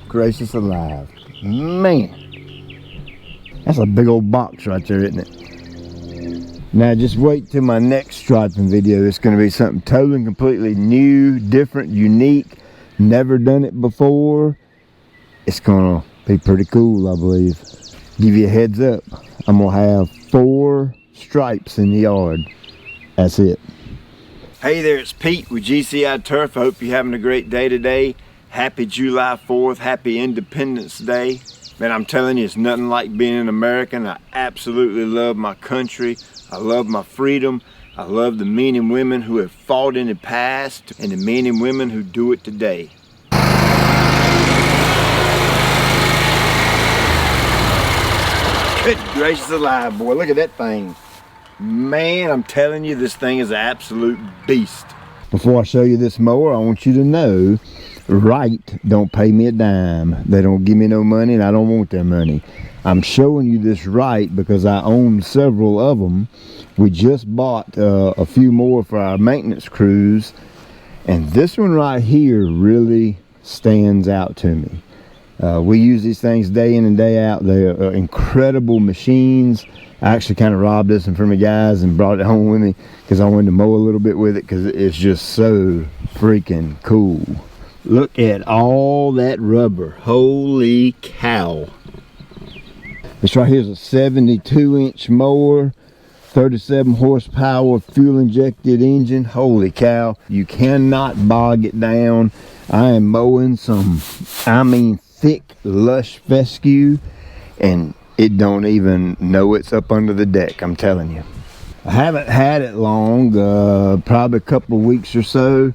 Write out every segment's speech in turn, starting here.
gracious alive. Man, that's a big old box right there, isn't it? Now just wait till my next striping video. It's going to be something totally and completely new, different, unique, never done it before. It's going to be pretty cool, I believe. Give you a heads up, I'm going to have 4 stripes in the yard. That's it. Hey there, it's Pete with GCI Turf. I hope you're having a great day today. Happy July 4th, happy Independence Day. Man, I'm telling you, it's nothing like being an American. I absolutely love my country. I love my freedom. I love the men and women who have fought in the past and the men and women who do it today. Good gracious alive, boy, look at that thing. Man, I'm telling you, this thing is an absolute beast. Before I show you this mower, I want you to know, Wright don't pay me a dime. They don't give me no money, and I don't want their money. I'm showing you this Wright because I own several of them. We just bought a few more for our maintenance crews, and this one right here really stands out to me. We use these things day in and day out. They are incredible machines. I actually kind of robbed this one from the guys and brought it home with me because I wanted to mow a little bit with it because it's just so freaking cool. Look at all that rubber. Holy cow. This right here is a 72-inch mower, 37 horsepower, fuel injected engine. Holy cow. You cannot bog it down. I am mowing some, I mean, thick, lush fescue, and it don't even know it's up under the deck, I'm telling you. I haven't had it long, probably a couple of weeks or so,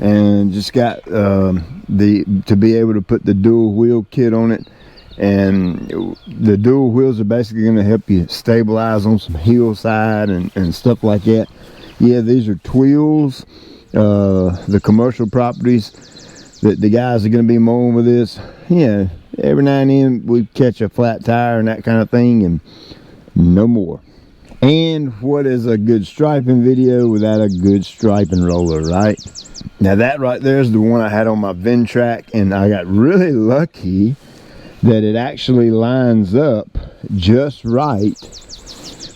and just got to be able to put the dual wheel kit on it. And the dual wheels are basically going to help you stabilize on some hillside and stuff like that. Yeah, these are Twills, the commercial properties that the guys are going to be mowing with this. Yeah, every now and then we catch a flat tire and that kind of thing, and no more. And what is a good striping video without a good striping roller, right? Now that right there is the one I had on my Ventrac, and I got really lucky that it actually lines up just right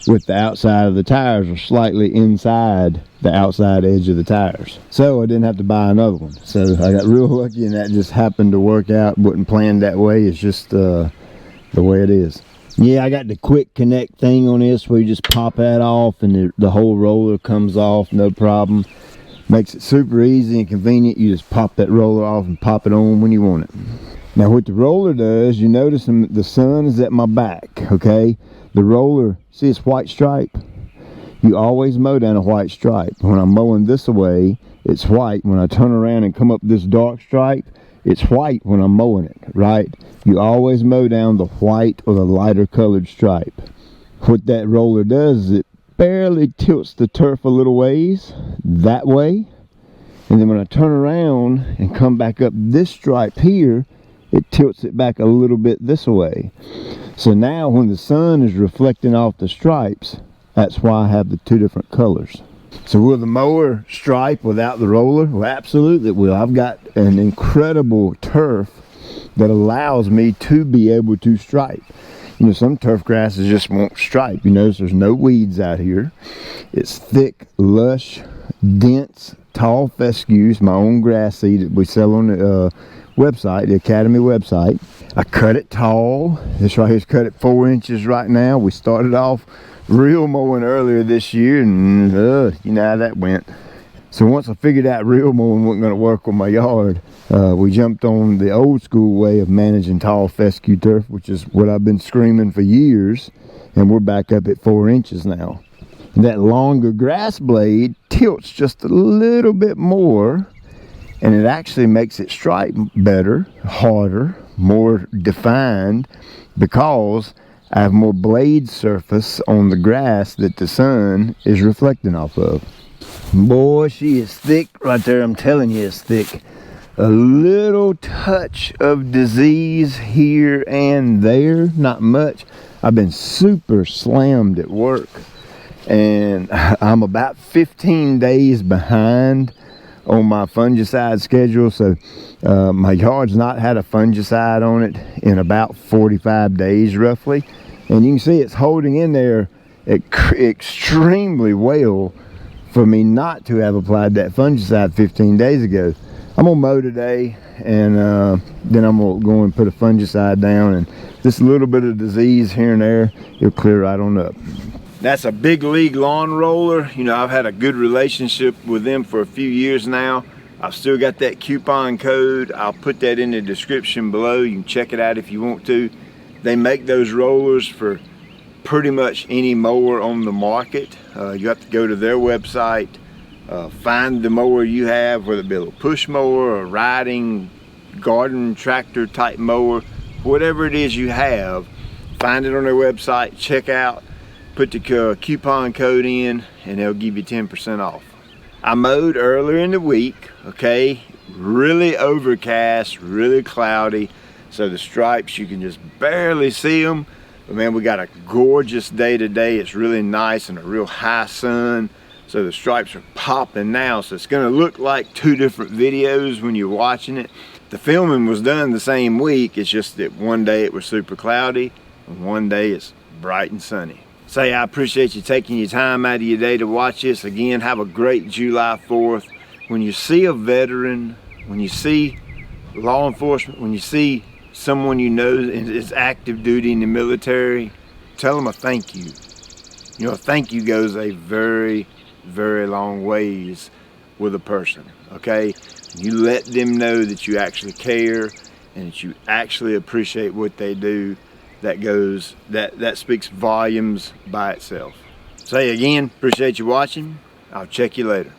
with the outside of the tires, or slightly inside the outside edge of the tires. So I didn't have to buy another one. So I got real lucky, and that just happened to work out. Wasn't planned that way. It's just the way it is. Yeah, I got the quick connect thing on this where you just pop that off and the whole roller comes off, no problem. Makes it super easy and convenient. You just pop that roller off and pop it on when you want it. Now what the roller does, you notice the sun is at my back, okay? The roller, see it's white stripe? You always mow down a white stripe. When I'm mowing this away, it's white. When I turn around and come up this dark stripe, it's white when I'm mowing it, right? You always mow down the white or the lighter colored stripe. What that roller does is it barely tilts the turf a little ways that way. And then when I turn around and come back up this stripe here, it tilts it back a little bit this way. So now when the sun is reflecting off the stripes, that's why I have the 2 different colors. So will the mower stripe without the roller? Well, absolutely it will. I've got an incredible turf that allows me to be able to stripe. You know, some turf grasses just won't stripe. You notice there's no weeds out here. It's thick, lush, dense, tall fescues, my own grass seed that we sell on the website, the Academy website. I cut it tall. This right here is cut at 4 inches right now. We started off real mowing earlier this year, and you know how that went. So once I figured out real mowing wasn't going to work on my yard, we jumped on the old school way of managing tall fescue turf, which is what I've been screaming for years, and we're back up at 4 inches now. And that longer grass blade tilts just a little bit more, and it actually makes it stripe better, harder, more defined, because I have more blade surface on the grass that the sun is reflecting off of. Boy, she is thick right there. I'm telling you, it's thick. A little touch of disease here and there, not much. I've been super slammed at work, and I'm about 15 days behind on my fungicide schedule. So my yard's not had a fungicide on it in about 45 days roughly, and you can see it's holding in there extremely well for me not to have applied that fungicide 15 days ago. I'm gonna mow today, and then I'm gonna go and put a fungicide down, and this little bit of disease here and there, it'll clear right on up. That's a Big League lawn roller. You know, I've had a good relationship with them for a few years now. I've still got that coupon code. I'll put that in the description below. You can check it out if you want to. They make those rollers for pretty much any mower on the market. You have to go to their website, find the mower you have, whether it be a little push mower or riding, garden tractor type mower, whatever it is you have, find it on their website, check out, put the coupon code in, and they'll give you 10% off. I mowed earlier in the week, okay, really overcast, really cloudy, so the stripes, you can just barely see them. But man, we got a gorgeous day today. It's really nice and a real high sun, so the stripes are popping now. So it's gonna look like two different videos when you're watching it. The filming was done the same week. It's just that one day it was super cloudy and one day it's bright and sunny. Say, I appreciate you taking your time out of your day to watch this. Again, have a great July 4th. When you see a veteran, when you see law enforcement, when you see someone you know is active duty in the military, tell them a thank you. You know, a thank you goes a very, very long ways with a person, okay? You let them know that you actually care and that you actually appreciate what they do. That speaks volumes by itself. Say again, appreciate you watching. I'll check you later.